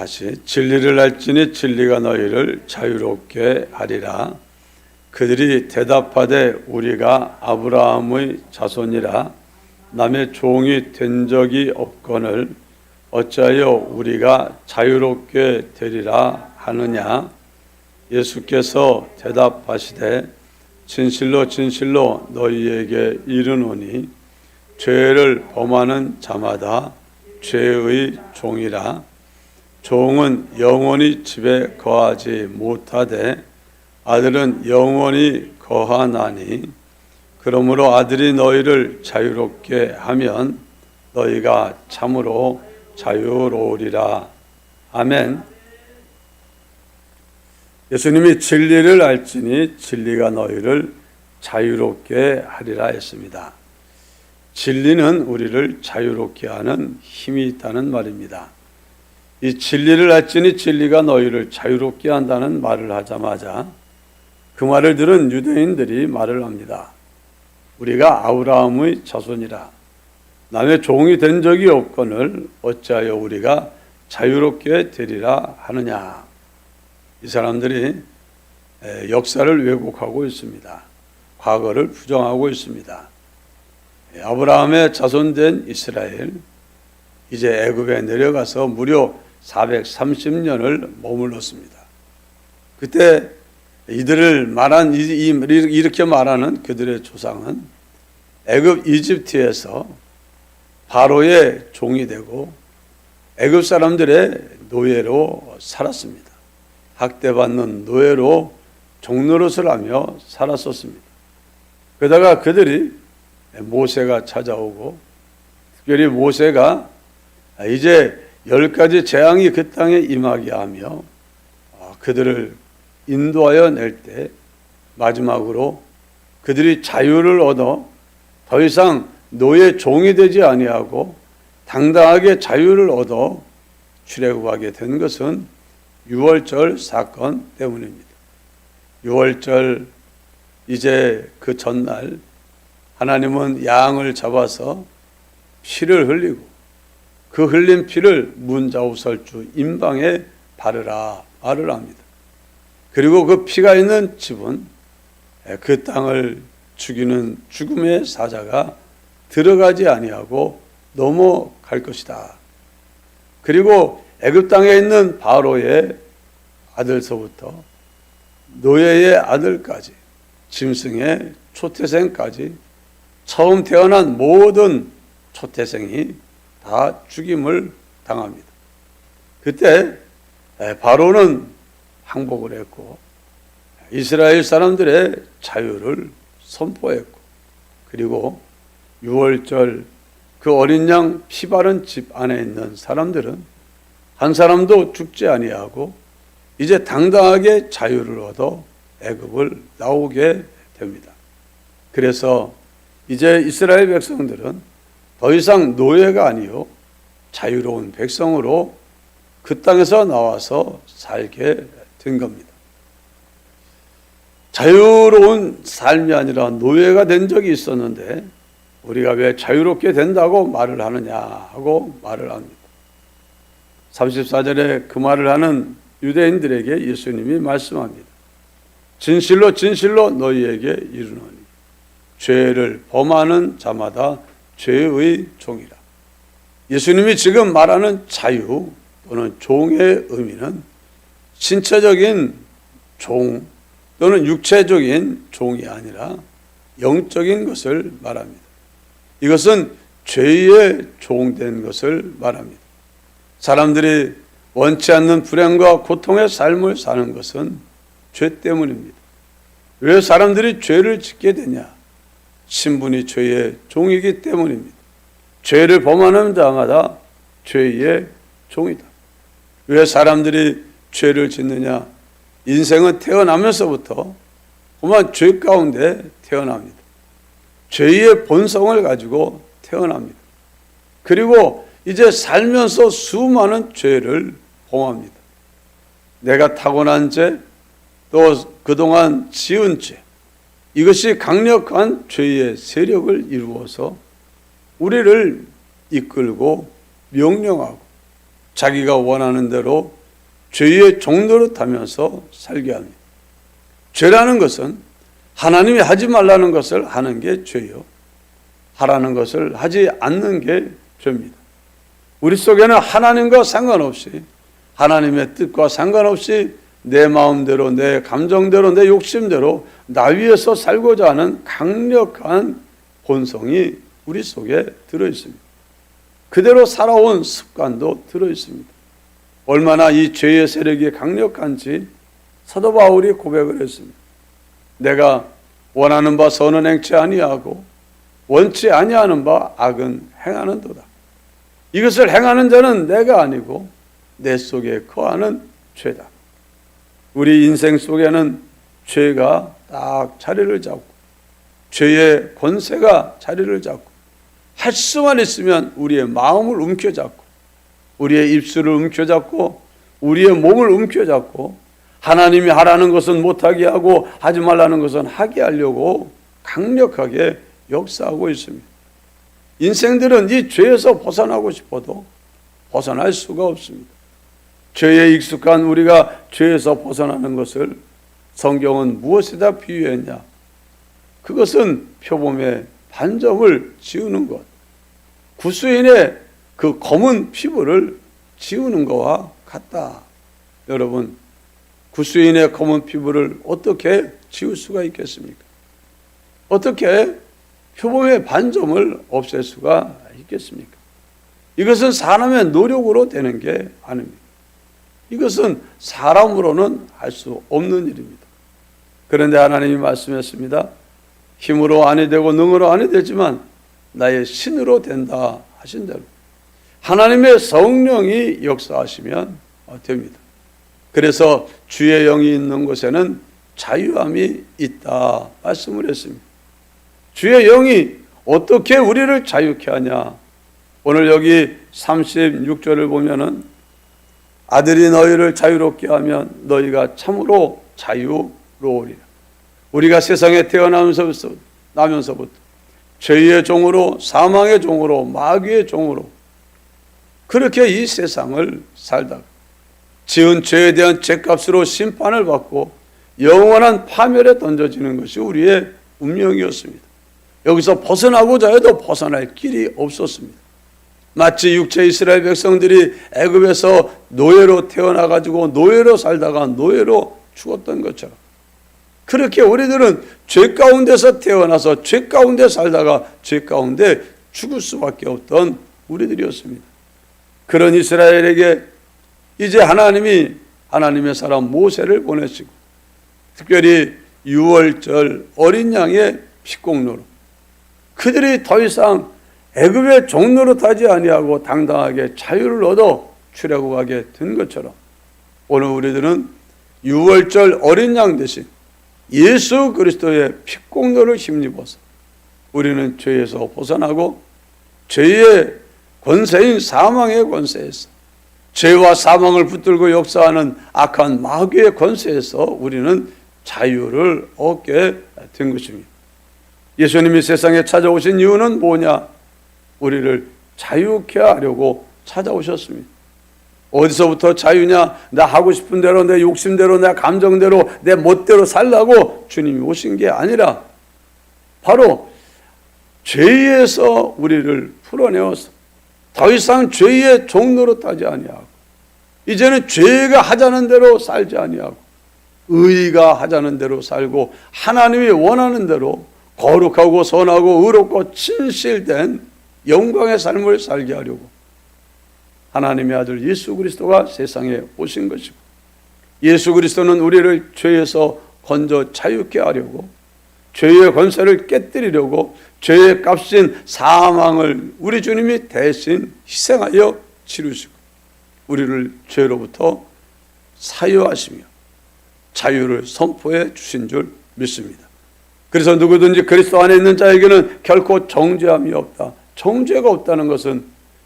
다시 진리를 알지니 진리가 너희를 자유롭게 하리라. 그들이 대답하되 우리가 아브라함의 자손이라 남의 종이 된 적이 없거늘 어찌하여 우리가 자유롭게 되리라 하느냐. 예수께서 대답하시되 진실로 진실로 너희에게 이르노니 죄를 범하는 자마다 죄의 종이라. 종은 영원히 집에 거하지 못하되 아들은 영원히 거하나니 그러므로 아들이 너희를 자유롭게 하면 너희가 참으로 자유로우리라. 아멘. 예수님이 진리를 알지니 진리가 너희를 자유롭게 하리라 했습니다. 진리는 우리를 자유롭게 하는 힘이 있다는 말입니다. 이 진리를 알지니 진리가 너희를 자유롭게 한다는 말을 하자마자 그 말을 들은 유대인들이 말을 합니다. 우리가 아브라함의 자손이라 남의 종이 된 적이 없거늘 어찌하여 우리가 자유롭게 되리라 하느냐. 이 사람들이 역사를 왜곡하고 있습니다. 과거를 부정하고 있습니다. 아브라함의 자손된 이스라엘, 이제 애굽에 내려가서 무려 430년을 머물렀습니다. 그때 이들을 말한 이렇게 말하는 그들의 조상은 애굽 이집트에서 바로의 종이 되고 애굽 사람들의 노예로 살았습니다. 학대받는 노예로 종노릇을 하며 살았었습니다. 그러다가 그들이 모세가 찾아오고 특별히 모세가 이제 10가지 재앙이 그 땅에 임하게 하며 그들을 인도하여 낼 때 마지막으로 그들이 자유를 얻어 더 이상 노예 종이 되지 아니하고 당당하게 자유를 얻어 출애굽하게 된 것은 유월절 사건 때문입니다. 유월절 이제 그 전날 하나님은 양을 잡아서 피를 흘리고 그 흘린 피를 문자우설주 임방에 바르라 말을 합니다. 그리고 그 피가 있는 집은 그 땅을 죽이는 죽음의 사자가 들어가지 아니하고 넘어갈 것이다. 그리고 애굽 땅에 있는 바로의 아들서부터 노예의 아들까지 짐승의 초태생까지 처음 태어난 모든 초태생이 다 죽임을 당합니다. 그때 바로는 항복을 했고 이스라엘 사람들의 자유를 선포했고 그리고 유월절 그 어린 양 피 바른 집 안에 있는 사람들은 한 사람도 죽지 아니하고 이제 당당하게 자유를 얻어 애굽을 나오게 됩니다. 그래서 이제 이스라엘 백성들은 더 이상 노예가 아니요 자유로운 백성으로 그 땅에서 나와서 살게 된 겁니다. 자유로운 삶이 아니라 노예가 된 적이 있었는데 우리가 왜 자유롭게 된다고 말을 하느냐 하고 말을 합니다. 34절에 그 말을 하는 유대인들에게 예수님이 말씀합니다. 진실로 진실로 너희에게 이르노니 죄를 범하는 자마다 죄의 종이라. 예수님이 지금 말하는 자유 또는 종의 의미는 신체적인 종 또는 육체적인 종이 아니라 영적인 것을 말합니다. 이것은 죄의 종된 것을 말합니다. 사람들이 원치 않는 불행과 고통의 삶을 사는 것은 죄 때문입니다. 왜 사람들이 죄를 짓게 되냐? 신분이 죄의 종이기 때문입니다. 죄를 범하는 자마다 죄의 종이다. 왜 사람들이 죄를 짓느냐? 인생은 태어나면서부터 그만 죄 가운데 태어납니다. 죄의 본성을 가지고 태어납니다. 그리고 이제 살면서 수많은 죄를 범합니다. 내가 타고난 죄, 또 그동안 지은 죄, 이것이 강력한 죄의 세력을 이루어서 우리를 이끌고 명령하고 자기가 원하는 대로 죄의 종노릇하면서 살게 합니다. 죄라는 것은 하나님이 하지 말라는 것을 하는 게 죄요, 하라는 것을 하지 않는 게 죄입니다. 우리 속에는 하나님과 상관없이, 하나님의 뜻과 상관없이 내 마음대로, 내 감정대로, 내 욕심대로 나 위에서 살고자 하는 강력한 본성이 우리 속에 들어있습니다. 그대로 살아온 습관도 들어있습니다. 얼마나 이 죄의 세력이 강력한지 사도 바울이 고백을 했습니다. 내가 원하는 바 선은 행치 아니하고 원치 아니하는 바 악은 행하는도다. 이것을 행하는 자는 내가 아니고 내 속에 거하는 죄다. 우리 인생 속에는 죄가 딱 자리를 잡고, 죄의 권세가 자리를 잡고, 할 수만 있으면 우리의 마음을 움켜잡고, 우리의 입술을 움켜잡고, 우리의 몸을 움켜잡고, 하나님이 하라는 것은 못하게 하고 하지 말라는 것은 하게 하려고 강력하게 역사하고 있습니다. 인생들은 이 죄에서 벗어나고 싶어도 벗어날 수가 없습니다. 죄에 익숙한 우리가 죄에서 벗어나는 것을 성경은 무엇에다 비유했냐? 그것은 표범의 반점을 지우는 것, 구수인의 그 검은 피부를 지우는 것과 같다. 여러분, 구수인의 검은 피부를 어떻게 지울 수가 있겠습니까? 어떻게 표범의 반점을 없앨 수가 있겠습니까? 이것은 사람의 노력으로 되는 게 아닙니다. 이것은 사람으로는 할 수 없는 일입니다. 그런데 하나님이 말씀했습니다. 힘으로 아니 되고 능으로 아니 되지만 나의 신으로 된다 하신 대로 하나님의 성령이 역사하시면 됩니다. 그래서 주의 영이 있는 곳에는 자유함이 있다 말씀을 했습니다. 주의 영이 어떻게 우리를 자유케 하냐? 오늘 여기 36절을 보면은 아들이 너희를 자유롭게 하면 너희가 참으로 자유로우리라. 우리가 세상에 태어나면서부터 죄의 종으로, 사망의 종으로, 마귀의 종으로 그렇게 이 세상을 살다가 지은 죄에 대한 죄값으로 심판을 받고 영원한 파멸에 던져지는 것이 우리의 운명이었습니다. 여기서 벗어나고자 해도 벗어날 길이 없었습니다. 마치 육체 이스라엘 백성들이 애굽에서 노예로 태어나가지고 노예로 살다가 노예로 죽었던 것처럼 그렇게 우리들은 죄 가운데서 태어나서 죄 가운데 살다가 죄 가운데 죽을 수밖에 없던 우리들이었습니다. 그런 이스라엘에게 이제 하나님이 하나님의 사람 모세를 보내시고 특별히 유월절 어린 양의 핏공로로 그들이 더 이상 애굽의 종노릇하지 아니하고 당당하게 자유를 얻어 출애굽하게 된 것처럼 오늘 우리들은 유월절 어린 양 대신 예수 그리스도의 핏공로를 힘입어서 우리는 죄에서 벗어나고 죄의 권세인 사망의 권세에서 죄와 사망을 붙들고 역사하는 악한 마귀의 권세에서 우리는 자유를 얻게 된 것입니다. 예수님이 세상에 찾아오신 이유는 뭐냐? 우리를 자유케 하려고 찾아오셨습니다. 어디서부터 자유냐? 나 하고 싶은 대로, 내 욕심대로, 내 감정대로, 내 멋대로 살라고 주님이 오신 게 아니라 바로 죄에서 우리를 풀어내어서 더 이상 죄의 종노릇하지 아니하고 이제는 죄가 하자는 대로 살지 아니하고 의가 하자는 대로 살고 하나님이 원하는 대로 거룩하고 선하고 의롭고 진실된 영광의 삶을 살게 하려고 하나님의 아들 예수 그리스도가 세상에 오신 것이고 예수 그리스도는 우리를 죄에서 건져 자유케 하려고 죄의 권세를 깨뜨리려고 죄의 값인 사망을 우리 주님이 대신 희생하여 치르시고 우리를 죄로부터 사유하시며 자유를 선포해 주신 줄 믿습니다. 그래서 누구든지 그리스도 안에 있는 자에게는 결코 정죄함이 없다. 정죄가 없다는 것은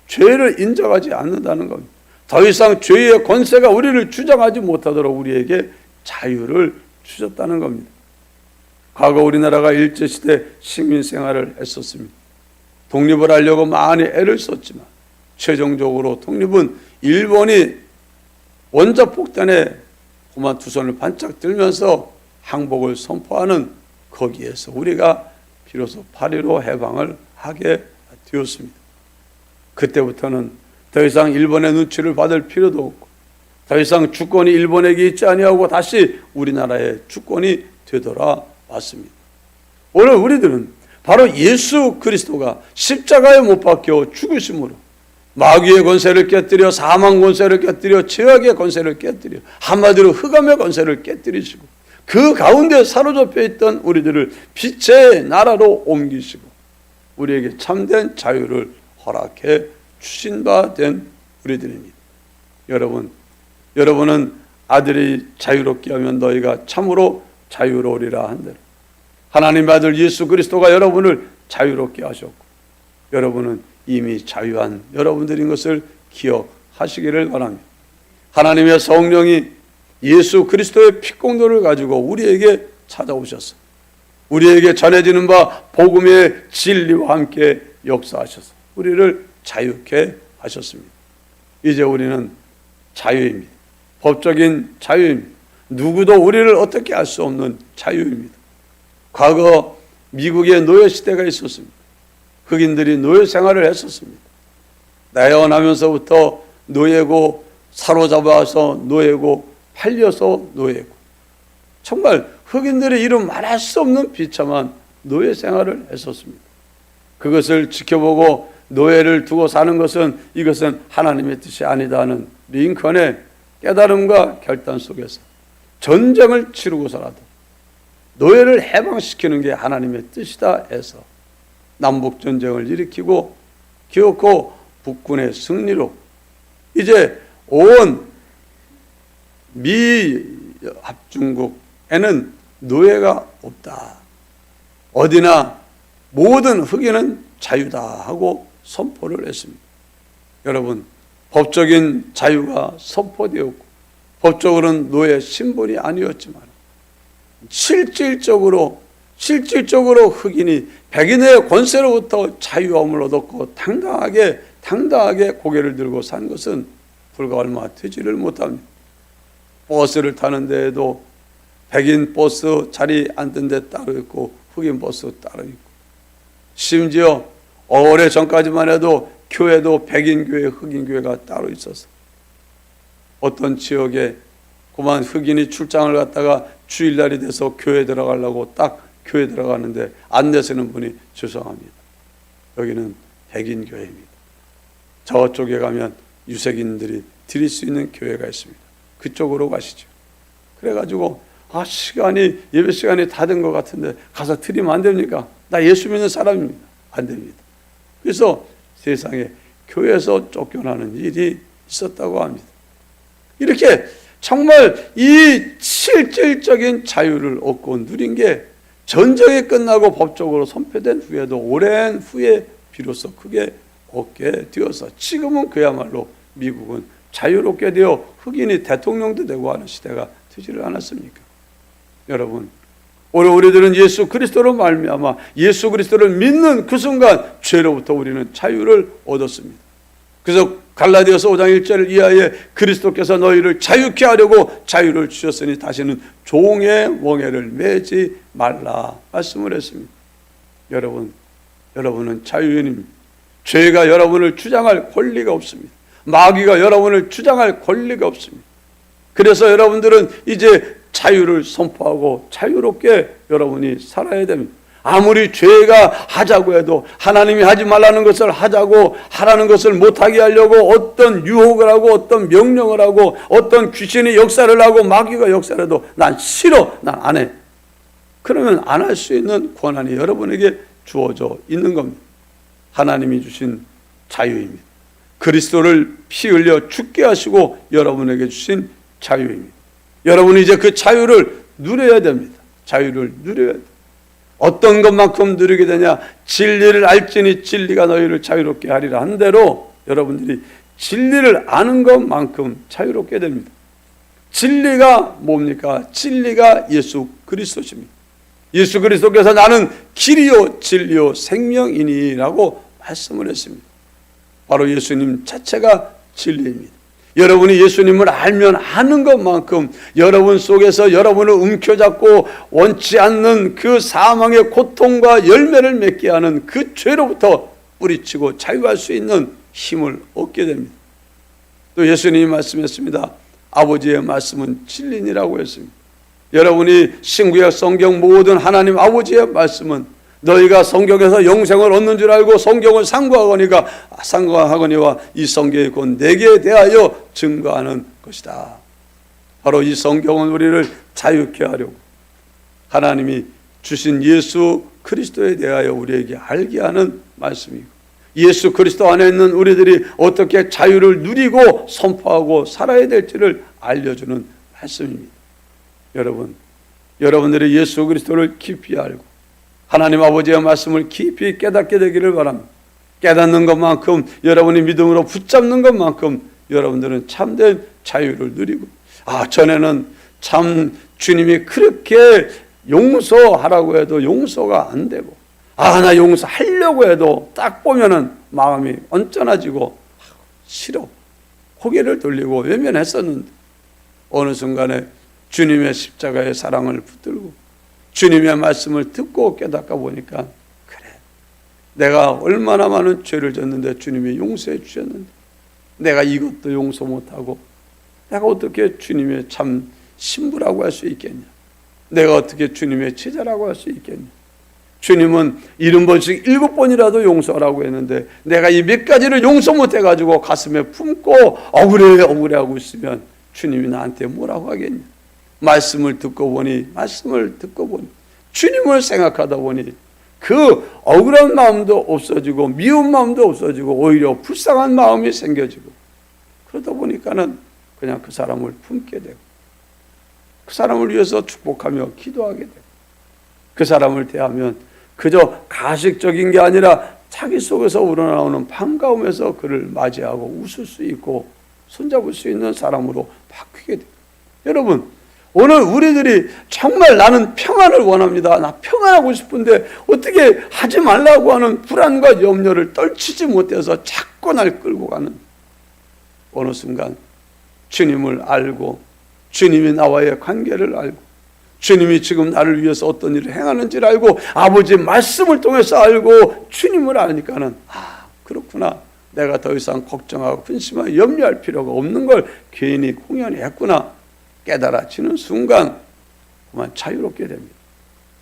죄를 인정하지 않는다는 겁니다. 더 이상 죄의 권세가 우리를 주장하지 못하도록 우리에게 자유를 주셨다는 겁니다. 과거 우리나라가 일제시대 식민생활을 했었습니다. 독립을 하려고 많이 애를 썼지만 최종적으로 독립은 일본이 원자폭탄에 그만 두 손을 반짝 들면서 항복을 선포하는 거기에서 우리가 비로소 8.15 해방을 하게 되었습니다. 그때부터는 더 이상 일본의 눈치를 받을 필요도 없고 더 이상 주권이 일본에게 있지 아니하고 다시 우리나라의 주권이 되돌아왔습니다. 오늘 우리들은 바로 예수 그리스도가 십자가에 못 박혀 죽으심으로 마귀의 권세를 깨뜨려 사망 권세를 깨뜨려 죄악의 권세를 깨뜨려 한마디로 흑암의 권세를 깨뜨리시고 그 가운데 사로잡혀 있던 우리들을 빛의 나라로 옮기시고 우리에게 참된 자유를 허락해 주신 바 된 우리들입니다. 여러분은 아들이 자유롭게 하면 너희가 참으로 자유로우리라 한 대로 하나님의 아들 예수 그리스도가 여러분을 자유롭게 하셨고 여러분은 이미 자유한 여러분들인 것을 기억하시기를 바랍니다. 하나님의 성령이 예수 그리스도의 피공로를 가지고 우리에게 찾아오셔서 우리에게 전해지는 바 복음의 진리와 함께 역사하셔서 우리를 자유케 하셨습니다. 이제 우리는 자유입니다. 법적인 자유입니다. 누구도 우리를 어떻게 할 수 없는 자유입니다. 과거 미국의 노예 시대가 있었습니다. 흑인들이 노예 생활을 했었습니다. 태어나면서부터 노예고 사로잡아서 노예고 팔려서 노예고 정말 흑인들의 이름 말할 수 없는 비참한 노예 생활을 했었습니다. 그것을 지켜보고 노예를 두고 사는 것은 이것은 하나님의 뜻이 아니다 하는 링컨의 깨달음과 결단 속에서 전쟁을 치르고서라도 노예를 해방시키는 게 하나님의 뜻이다 해서 남북전쟁을 일으키고 기어코 북군의 승리로 이제 온 미합중국에는 노예가 없다. 어디나 모든 흑인은 자유다 하고 선포를 했습니다. 여러분, 법적인 자유가 선포되었고 법적으로는 노예 신분이 아니었지만 실질적으로 흑인이 백인의 권세로부터 자유함을 얻었고 당당하게 고개를 들고 산 것은 불과 얼마 되지를 못합니다. 버스를 타는 데에도 백인 버스 자리 앉은 데 따로 있고 흑인 버스 따로 있고 심지어 오래 전까지만 해도 교회도 백인 교회, 흑인 교회가 따로 있어서 어떤 지역에 그만 흑인이 출장을 갔다가 주일날이 돼서 교회 들어가려고 딱 교회 들어가는데 안내 서는 분이 죄송합니다. 여기는 백인 교회입니다. 저쪽에 가면 유색인들이 드릴 수 있는 교회가 있습니다. 그쪽으로 가시죠. 그래가지고 예배 시간이 다 된 것 같은데 가서 드리면 안 됩니까? 나 예수 믿는 사람입니다. 안 됩니다. 그래서 세상에 교회에서 쫓겨나는 일이 있었다고 합니다. 이렇게 정말 이 실질적인 자유를 얻고 누린 게 전쟁이 끝나고 법적으로 선포된 후에도 오랜 후에 비로소 크게 얻게 되어서 지금은 그야말로 미국은 자유롭게 되어 흑인이 대통령도 되고 하는 시대가 되지를 않았습니까? 여러분, 오늘 우리들은 예수 그리스도로 말미암아 예수 그리스도를 믿는 그 순간 죄로부터 우리는 자유를 얻었습니다. 그래서 갈라디아서 5장 1절 이하에 그리스도께서 너희를 자유케 하려고 자유를 주셨으니 다시는 종의 멍에를 매지 말라 말씀을 했습니다. 여러분은 자유인입니다. 죄가 여러분을 주장할 권리가 없습니다. 마귀가 여러분을 주장할 권리가 없습니다. 그래서 여러분들은 이제 자유를 선포하고 자유롭게 여러분이 살아야 됩니다. 아무리 죄가 하자고 해도 하나님이 하지 말라는 것을 하자고 하라는 것을 못하게 하려고 어떤 유혹을 하고 어떤 명령을 하고 어떤 귀신이 역사를 하고 마귀가 역사를 해도 난 싫어, 난 안 해. 그러면 안 할 수 있는 권한이 여러분에게 주어져 있는 겁니다. 하나님이 주신 자유입니다. 그리스도를 피 흘려 죽게 하시고 여러분에게 주신 자유입니다. 여러분이 이제 그 자유를 누려야 됩니다. 자유를 누려야 됩니다. 어떤 것만큼 누리게 되냐? 진리를 알지니 진리가 너희를 자유롭게 하리라 한 대로 여러분들이 진리를 아는 것만큼 자유롭게 됩니다. 진리가 뭡니까? 진리가 예수 그리스도십니다. 예수 그리스도께서 나는 길이요 진리요 생명이니 라고 말씀을 했습니다. 바로 예수님 자체가 진리입니다. 여러분이 예수님을 알면 아는 것만큼 여러분 속에서 여러분을 움켜잡고 원치 않는 그 사망의 고통과 열매를 맺게 하는 그 죄로부터 뿌리치고 자유할 수 있는 힘을 얻게 됩니다. 또 예수님이 말씀했습니다. 아버지의 말씀은 진리니라고 했습니다. 여러분이 신구약 성경 모든 하나님 아버지의 말씀은 너희가 성경에서 영생을 얻는 줄 알고 성경을 상고하거니와 이 성경이 곧 내게 대하여 증거하는 것이다. 바로 이 성경은 우리를 자유케 하려고 하나님이 주신 예수 그리스도에 대하여 우리에게 알게 하는 말씀이고, 예수 그리스도 안에 있는 우리들이 어떻게 자유를 누리고 선포하고 살아야 될지를 알려주는 말씀입니다. 여러분들이 예수 그리스도를 깊이 알고 하나님 아버지의 말씀을 깊이 깨닫게 되기를 바랍니다. 깨닫는 것만큼, 여러분이 믿음으로 붙잡는 것만큼 여러분들은 참된 자유를 누리고, 전에는 참 주님이 그렇게 용서하라고 해도 용서가 안 되고, 나 용서하려고 해도 딱 보면은 마음이 언짢아지고 싫어, 고개를 돌리고 외면했었는데, 어느 순간에 주님의 십자가의 사랑을 붙들고 주님의 말씀을 듣고 깨닫다 보니까, 그래, 내가 얼마나 많은 죄를 졌는데 주님이 용서해 주셨는데 내가 이것도 용서 못하고 내가 어떻게 주님의 참 신부라고 할 수 있겠냐, 내가 어떻게 주님의 제자라고 할 수 있겠냐. 주님은 70번씩 7번이라도 용서하라고 했는데 내가 이 몇 가지를 용서 못해가지고 가슴에 품고 억울해하고 있으면 주님이 나한테 뭐라고 하겠냐. 말씀을 듣고 보니 주님을 생각하다 보니 그 억울한 마음도 없어지고 미운 마음도 없어지고 오히려 불쌍한 마음이 생겨지고, 그러다 보니까는 그냥 그 사람을 품게 되고 그 사람을 위해서 축복하며 기도하게 되고, 그 사람을 대하면 그저 가식적인 게 아니라 자기 속에서 우러나오는 반가움에서 그를 맞이하고 웃을 수 있고 손잡을 수 있는 사람으로 바뀌게 돼요. 여러분, 오늘 우리들이 정말 나는 평안을 원합니다, 나 평안하고 싶은데 어떻게 하지 말라고 하는 불안과 염려를 떨치지 못해서 자꾸 날 끌고 가는, 어느 순간 주님을 알고 주님이 나와의 관계를 알고 주님이 지금 나를 위해서 어떤 일을 행하는지를 알고 아버지의 말씀을 통해서 알고 주님을 아니까는, 그렇구나, 내가 더 이상 걱정하고 근심하고 염려할 필요가 없는 걸 괜히 공연히 했구나 깨달아지는 순간 그만 자유롭게 됩니다.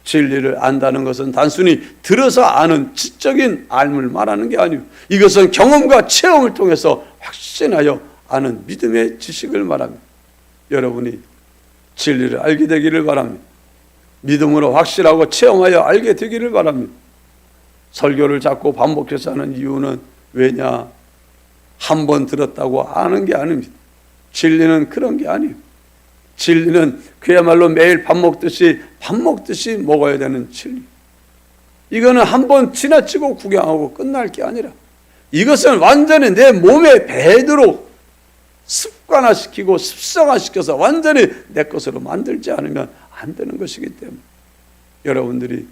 진리를 안다는 것은 단순히 들어서 아는 지적인 알을 말하는 게 아니고, 이것은 경험과 체험을 통해서 확신하여 아는 믿음의 지식을 말합니다. 여러분이 진리를 알게 되기를 바랍니다. 믿음으로 확실하고 체험하여 알게 되기를 바랍니다. 설교를 자꾸 반복해서 하는 이유는 왜냐? 한 번 들었다고 아는 게 아닙니다. 진리는 그런 게 아니에요. 진리는 그야말로 매일 밥 먹듯이 먹어야 되는 진리. 이거는 한 번 지나치고 구경하고 끝날 게 아니라, 이것은 완전히 내 몸에 배도록 습관화시키고 습성화시켜서 완전히 내 것으로 만들지 않으면 안 되는 것이기 때문에, 여러분들이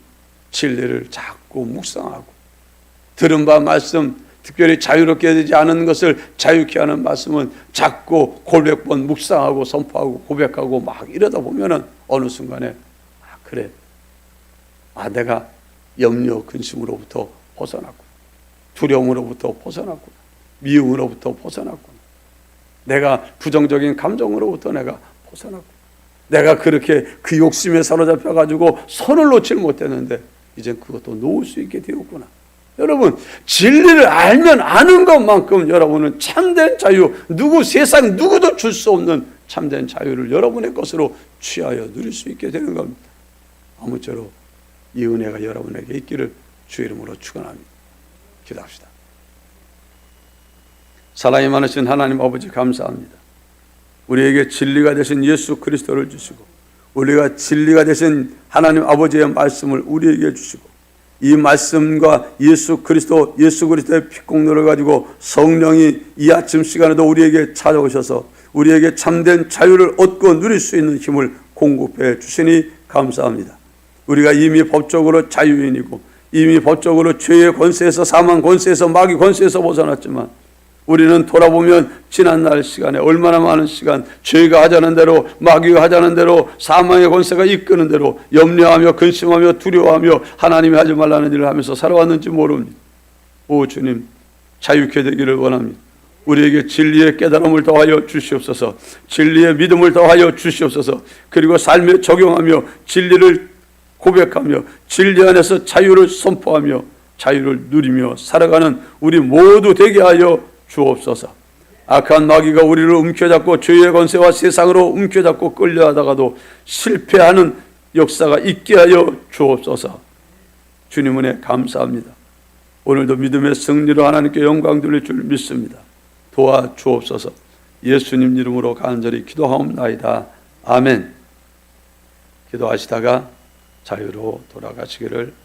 진리를 자꾸 묵상하고 들은 바 말씀, 특별히 자유롭게 되지 않은 것을 자유케 하는 말씀은 자꾸 골백번 묵상하고 선포하고 고백하고 막 이러다 보면은 어느 순간에 그래, 내가 염려 근심으로부터 벗어났구나, 두려움으로부터 벗어났구나, 미움으로부터 벗어났구나, 내가 부정적인 감정으로부터 내가 벗어났구나, 내가 그렇게 그 욕심에 사로잡혀가지고 손을 놓질 못했는데 이젠 그것도 놓을 수 있게 되었구나. 여러분, 진리를 알면 아는 것만큼 여러분은 참된 자유, 세상 누구도 줄 수 없는 참된 자유를 여러분의 것으로 취하여 누릴 수 있게 되는 겁니다. 아무쪼록 이 은혜가 여러분에게 있기를 주 이름으로 축원합니다. 기도합시다. 사랑이 많으신 하나님 아버지, 감사합니다. 우리에게 진리가 되신 예수 그리스도를 주시고 우리가 진리가 되신 하나님 아버지의 말씀을 우리에게 주시고, 이 말씀과 예수 그리스도의 피공로를 가지고 성령이 이 아침 시간에도 우리에게 찾아오셔서 우리에게 참된 자유를 얻고 누릴 수 있는 힘을 공급해 주시니 감사합니다. 우리가 이미 법적으로 자유인이고 이미 법적으로 죄의 권세에서, 사망 권세에서, 마귀 권세에서 벗어났지만 우리는 돌아보면 지난날 시간에 얼마나 많은 시간 죄가 하자는 대로, 마귀가 하자는 대로, 사망의 권세가 이끄는 대로 염려하며 근심하며 두려워하며 하나님이 하지 말라는 일을 하면서 살아왔는지 모릅니다. 오 주님, 자유케 되기를 원합니다. 우리에게 진리의 깨달음을 더하여 주시옵소서. 진리의 믿음을 더하여 주시옵소서. 그리고 삶에 적용하며 진리를 고백하며 진리 안에서 자유를 선포하며 자유를 누리며 살아가는 우리 모두 되게 하여 주옵소서. 악한 마귀가 우리를 움켜잡고 죄의 권세와 세상으로 움켜잡고 끌려하다가도 실패하는 역사가 있게 하여 주옵소서. 주님 은혜 감사합니다. 오늘도 믿음의 승리로 하나님께 영광 돌릴 줄 믿습니다. 도와주옵소서. 예수님 이름으로 간절히 기도하옵나이다. 아멘. 기도하시다가 자유로 돌아가시기를 바랍니다.